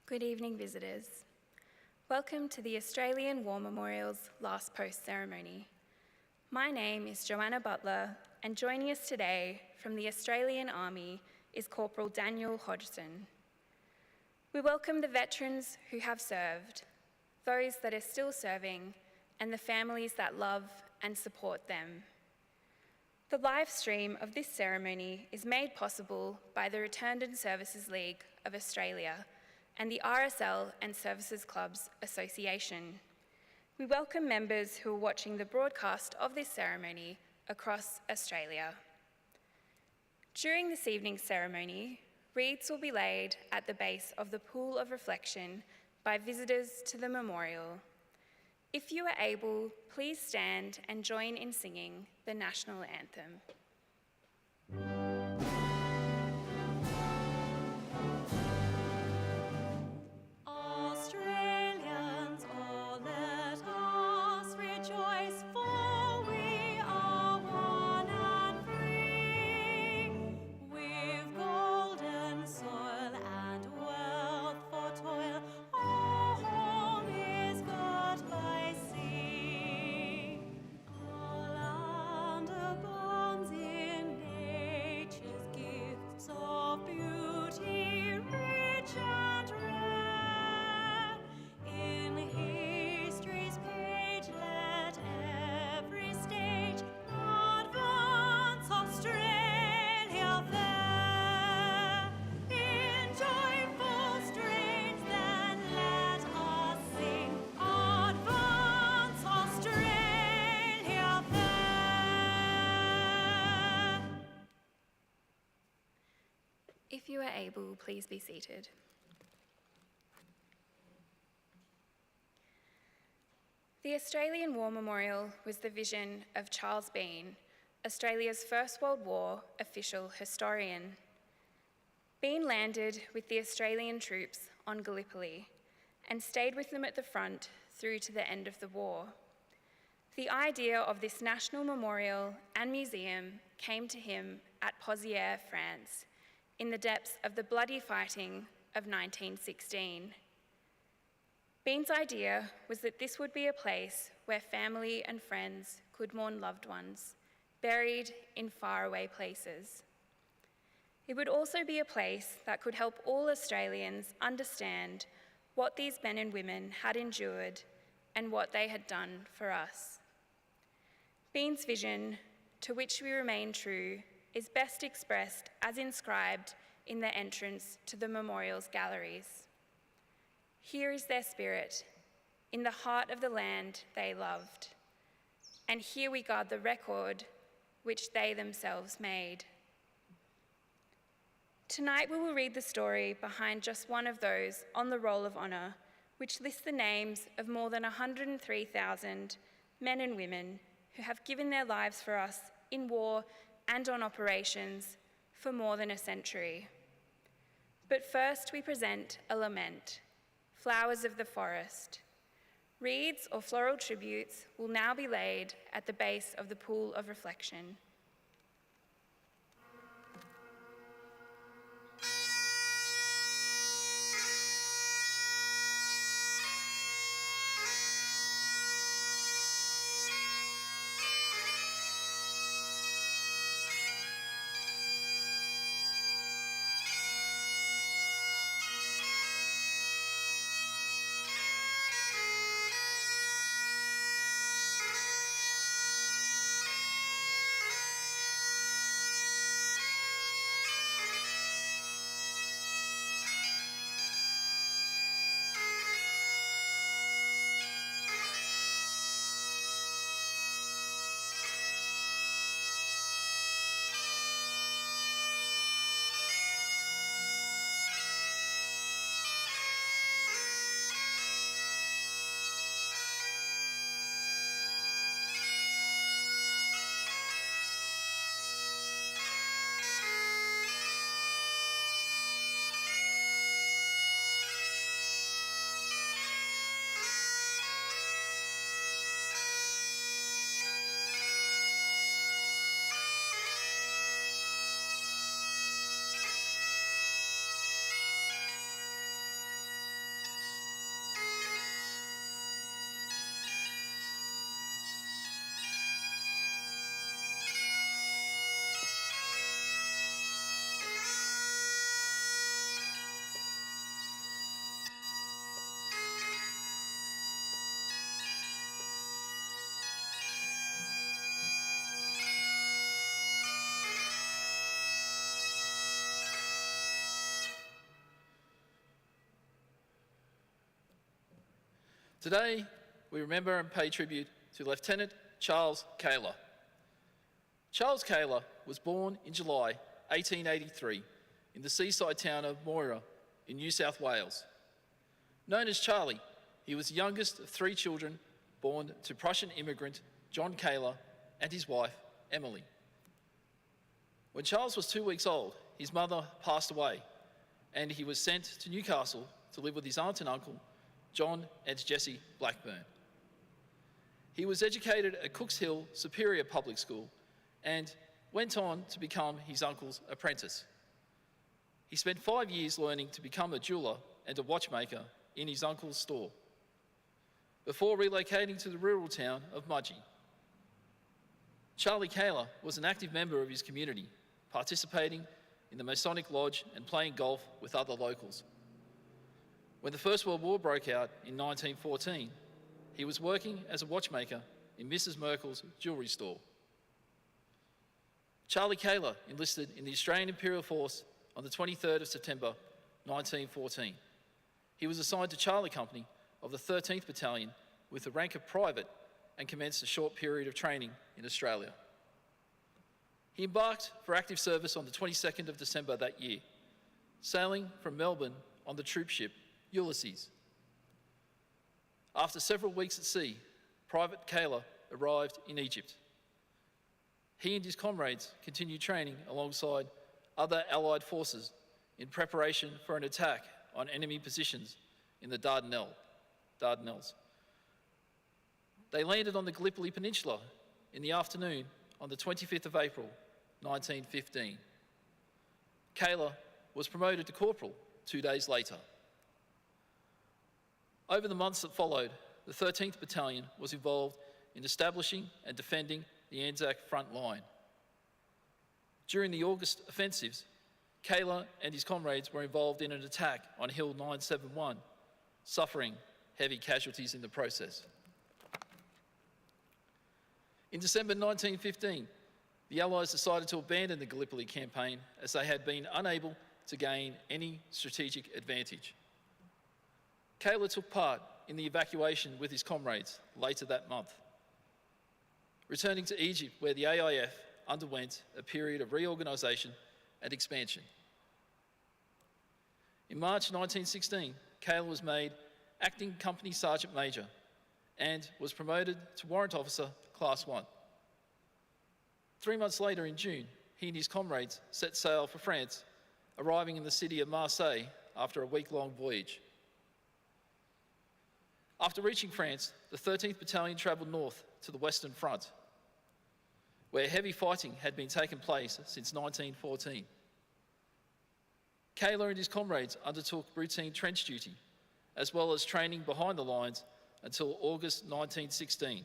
Good evening, visitors. Welcome to the Australian War Memorial's Last Post ceremony. My name is Joanna Butler, and joining us today from the Australian Army is Corporal Daniel Hodgson. We welcome the veterans who have served, those that are still serving, and the families that love and support them. The live stream of this ceremony is made possible by the Returned and Services League of Australia and the RSL and Services Clubs Association. We welcome members who are watching the broadcast of this ceremony across Australia. During this evening's ceremony, wreaths will be laid at the base of the pool of reflection by visitors to the memorial. If you are able, please stand and join in singing the national anthem. Australians, oh, let us rejoice, for we are one and free. We've golden soil and wealth for toil. Our home is got by sea. Our land abounds in nature's gifts of beauty, rich and rare. In history's page, let every stage advance Australia fair. In joyful strains, then let us sing, advance Australia fair. If you are able, please be seated. The Australian War Memorial was the vision of Charles Bean, Australia's First World War official historian. Bean landed with the Australian troops on Gallipoli and stayed with them at the front through to the end of the war. The idea of this national memorial and museum came to him at Pozières, France, in the depths of the bloody fighting of 1916. Bean's idea was that this would be a place where family and friends could mourn loved ones, buried in faraway places. It would also be a place that could help all Australians understand what these men and women had endured and what they had done for us. Bean's vision, to which we remain true, is best expressed as inscribed in the entrance to the memorial's galleries. Here is their spirit, in the heart of the land they loved. And here we guard the record which they themselves made. Tonight we will read the story behind just one of those on the Roll of Honour, which lists the names of more than 103,000 men and women who have given their lives for us in war and on operations for more than a century. But first we present a lament, Flowers of the Forest. Wreaths or floral tributes will now be laid at the base of the pool of reflection. Today, we remember and pay tribute to Lieutenant Charles Kaler. Charles Kaler was born in July 1883 in the seaside town of Moira in New South Wales. Known as Charlie, he was the youngest of 3 children born to Prussian immigrant John Kaler and his wife, Emily. When Charles was 2 weeks old, his mother passed away, and he was sent to Newcastle to live with his aunt and uncle, John and Jessie Blackburn. He was educated at Cooks Hill Superior Public School and went on to become his uncle's apprentice. He spent 5 years learning to become a jeweller and a watchmaker in his uncle's store, before relocating to the rural town of Mudgee. Charlie Kaler was an active member of his community, participating in the Masonic Lodge and playing golf with other locals. When the First World War broke out in 1914, he was working as a watchmaker in Mrs. Merkel's jewellery store. Charlie Kaler enlisted in the Australian Imperial Force on the 23rd of September 1914. He was assigned to Charlie Company of the 13th Battalion with the rank of private and commenced a short period of training in Australia. He embarked for active service on the 22nd of December that year, sailing from Melbourne on the troop ship Ulysses. After several weeks at sea, Private Kaler arrived in Egypt. He and his comrades continued training alongside other Allied forces in preparation for an attack on enemy positions in the Dardanelles. They landed on the Gallipoli Peninsula in the afternoon on the 25th of April, 1915. Kaler was promoted to corporal 2 days later. Over the months that followed, the 13th Battalion was involved in establishing and defending the Anzac front line. During the August offensives, Kaler and his comrades were involved in an attack on Hill 971, suffering heavy casualties in the process. In December 1915, the Allies decided to abandon the Gallipoli campaign as they had been unable to gain any strategic advantage. Kaler took part in the evacuation with his comrades later that month, returning to Egypt where the AIF underwent a period of reorganisation and expansion. In March 1916, Kaler was made acting company sergeant major and was promoted to warrant officer class 1. 3 months later in June, he and his comrades set sail for France, arriving in the city of Marseille after a week-long voyage. After reaching France, the 13th Battalion travelled north to the Western Front, where heavy fighting had been taking place since 1914. Kaler and his comrades undertook routine trench duty, as well as training behind the lines until August 1916,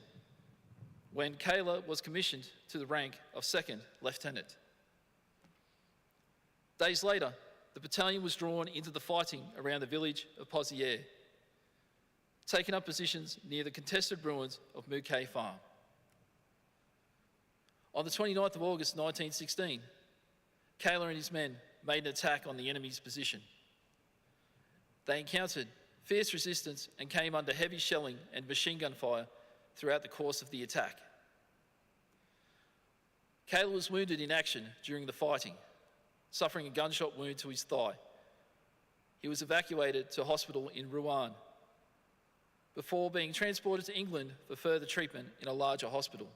when Kaler was commissioned to the rank of 2nd Lieutenant. Days later, the battalion was drawn into the fighting around the village of Pozières, taking up positions near the contested ruins of Mouquet Farm. On the 29th of August 1916, Kaler and his men made an attack on the enemy's position. They encountered fierce resistance and came under heavy shelling and machine gun fire throughout the course of the attack. Kaler was wounded in action during the fighting, suffering a gunshot wound to his thigh. He was evacuated to hospital in Rouen before being transported to England for further treatment in a larger hospital.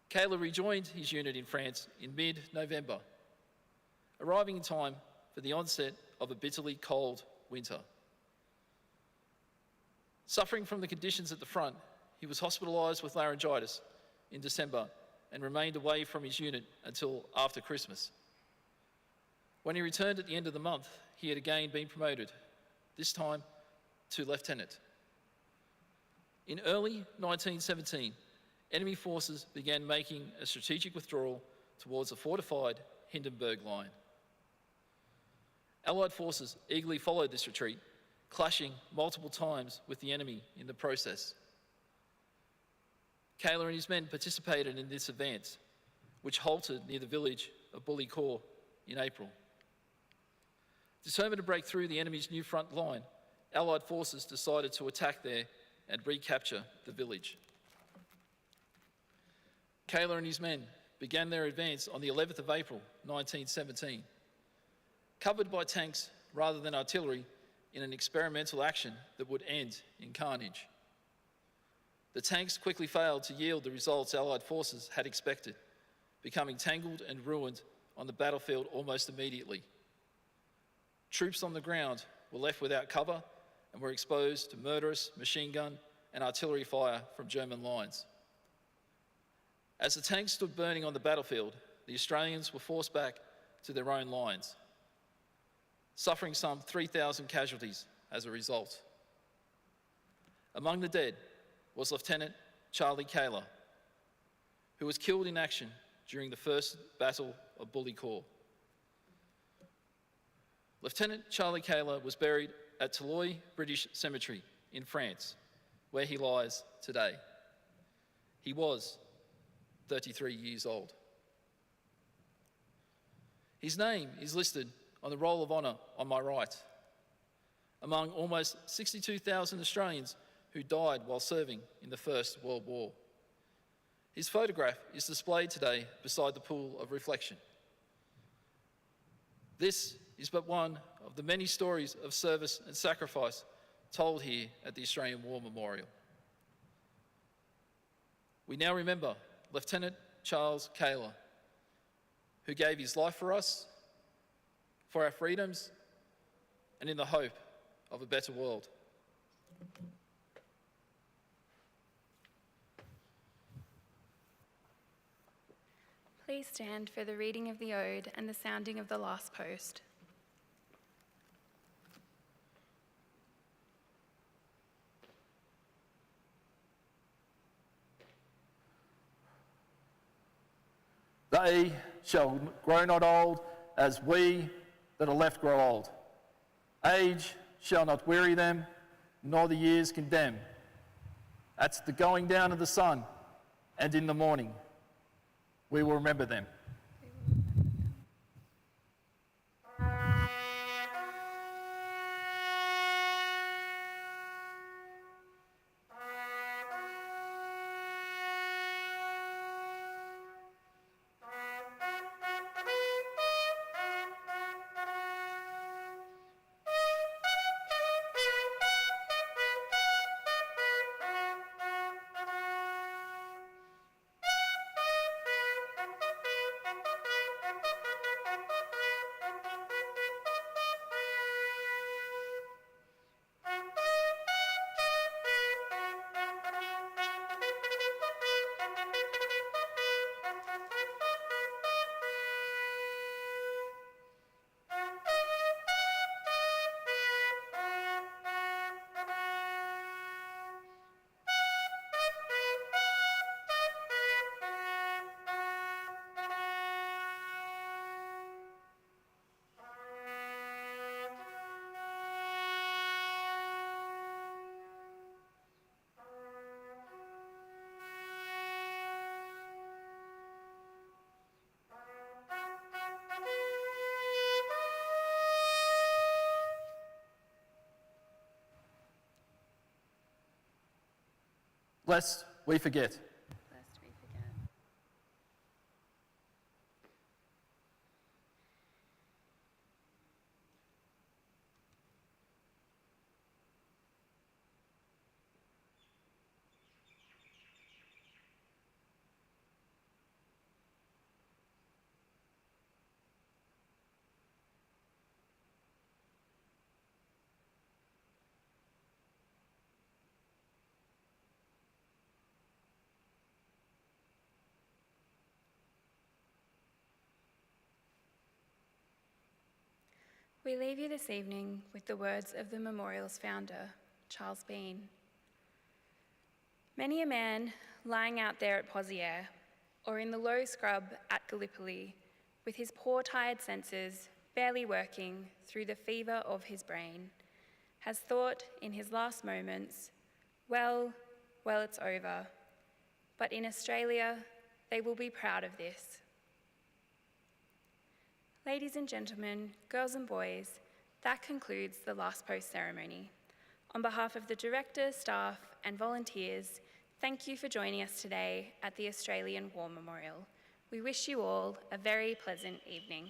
Kaler rejoined his unit in France in mid-November, arriving in time for the onset of a bitterly cold winter. Suffering from the conditions at the front, he was hospitalised with laryngitis in December and remained away from his unit until after Christmas. When he returned at the end of the month, he had again been promoted, this time to lieutenant. In early 1917, enemy forces began making a strategic withdrawal towards the fortified Hindenburg Line. Allied forces eagerly followed this retreat, clashing multiple times with the enemy in the process. Kaler and his men participated in this advance, which halted near the village of Bullecourt in April. Determined to break through the enemy's new front line, Allied forces decided to attack there and recapture the village. Kaler and his men began their advance on the 11th of April 1917, covered by tanks rather than artillery in an experimental action that would end in carnage. The tanks quickly failed to yield the results Allied forces had expected, becoming tangled and ruined on the battlefield almost immediately. Troops on the ground were left without cover and were exposed to murderous machine gun and artillery fire from German lines. As the tanks stood burning on the battlefield, the Australians were forced back to their own lines, suffering some 3,000 casualties as a result. Among the dead was Lieutenant Charlie Kaler, who was killed in action during the First Battle of Bullecourt. Lieutenant Charlie Kaler was buried at Toulouse British Cemetery in France, where he lies today. He was 33 years old. His name is listed on the Roll of Honour on my right, among almost 62,000 Australians who died while serving in the First World War. His photograph is displayed today beside the pool of reflection. This is but one of the many stories of service and sacrifice told here at the Australian War Memorial. We now remember Lieutenant Charles Kaler, who gave his life for us, for our freedoms, and in the hope of a better world. Please stand for the reading of the Ode and the sounding of the last post. They shall grow not old as we that are left grow old. Age shall not weary them, nor the years condemn. At the going down of the sun and in the morning, we will remember them. Lest we forget. Lest we forget. We leave you this evening with the words of the memorial's founder, Charles Bean. Many a man lying out there at Pozières or in the low scrub at Gallipoli, with his poor tired senses barely working through the fever of his brain, has thought in his last moments, well, it's over. But in Australia, they will be proud of this. Ladies and gentlemen, girls and boys, that concludes the last post ceremony. On behalf of the director, staff, and volunteers, thank you for joining us today at the Australian War Memorial. We wish you all a very pleasant evening.